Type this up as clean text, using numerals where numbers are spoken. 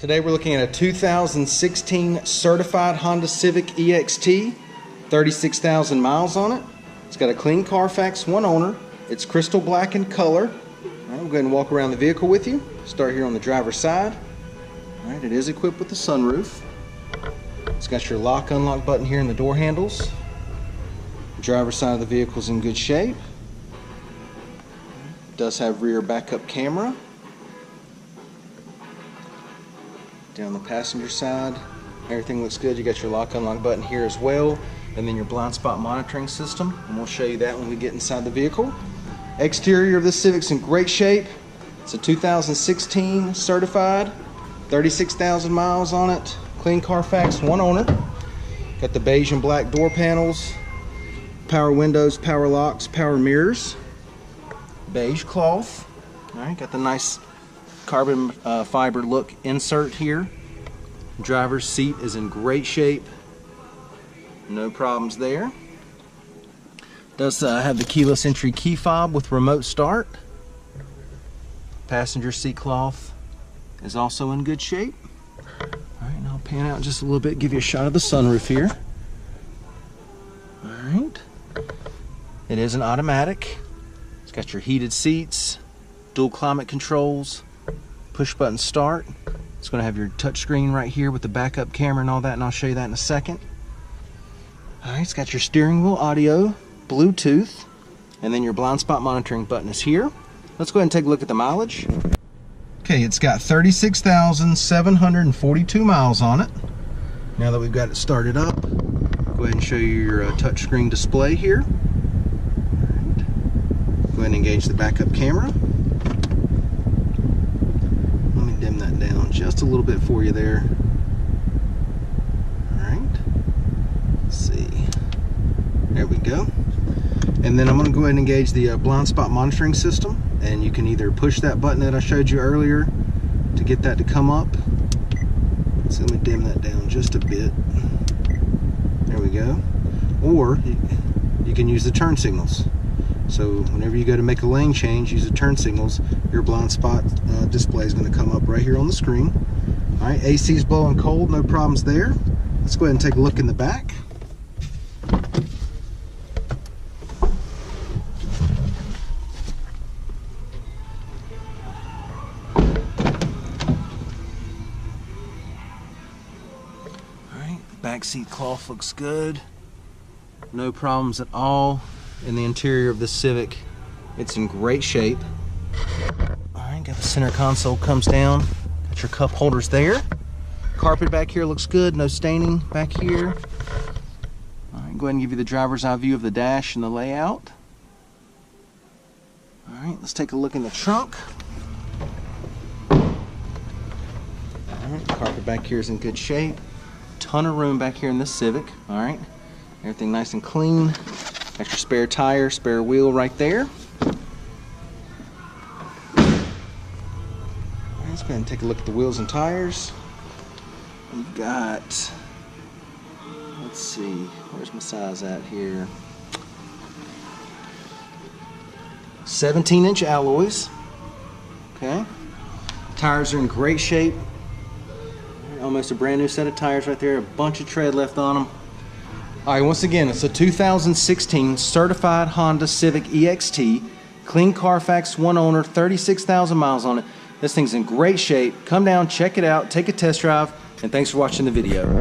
Today we're looking at a 2016 certified Honda Civic EXT, 36,000 miles on it. It's got a clean Carfax, one owner. It's crystal black in color. All right, we'll go ahead and walk around the vehicle with you. Start here on the driver's side. All right, it is equipped with the sunroof. It's got your lock unlock button here in the door handles. The driver's side of the vehicle is in good shape. It does have rear backup camera. Down the passenger side, everything looks good. You got your lock unlock button here as well, and then your blind spot monitoring system, and we'll show you that when we get inside the vehicle. Exterior of this Civic's in great shape. It's a 2016 certified, 36,000 miles on it, clean Carfax, one owner. Got the beige and black door panels, power windows, power locks, power mirrors, beige cloth. All right, got the nice carbon fiber look insert here. Driver's seat is in great shape, no problems there. Does have the keyless entry key fob with remote start. Passenger seat cloth is also in good shape. All right, and I'll pan out just a little bit, give you a shot of the sunroof here. All right, it is an automatic. It's got your heated seats, dual climate controls, push button start. It's going to have your touch screen right here with the backup camera and all that, and I'll show you that in a second. All right, it's got your steering wheel audio, Bluetooth, and then your blind spot monitoring button is here. Let's go ahead and take a look at the mileage. Okay, it's got 36,742 miles on it. Now that we've got it started up, go ahead and show you your touch screen display here. All right. Go ahead and engage the backup camera. Dim that down just a little bit for you there. Alright, let's see, there we go. And then I'm going to go ahead and engage the blind spot monitoring system, and you can either push that button that I showed you earlier to get that to come up. So let me dim that down just a bit. There we go. Or you can use the turn signals. So whenever you go to make a lane change, use the turn signals, your blind spot display is going to come up right here on the screen. All right, AC is blowing cold, no problems there. Let's go ahead and take a look in the back. All right, back seat cloth looks good. No problems at all. In the interior of the Civic, it's in great shape. All right, got the center console comes down. Got your cup holders there. Carpet back here looks good, no staining back here. All right, go ahead and give you the driver's eye view of the dash and the layout. All right, let's take a look in the trunk. All right, carpet back here is in good shape. Ton of room back here in this Civic. All right, everything nice and clean. Extra spare tire, spare wheel right there. Let's go ahead and take a look at the wheels and tires. We've got, let's see, where's my size at here? 17-inch alloys. Okay. Tires are in great shape. Almost a brand new set of tires right there. A bunch of tread left on them. All right, once again, it's a 2016 certified Honda Civic EXT, clean Carfax, one owner, 36,000 miles on it. This thing's in great shape. Come down, check it out, take a test drive, and thanks for watching the video.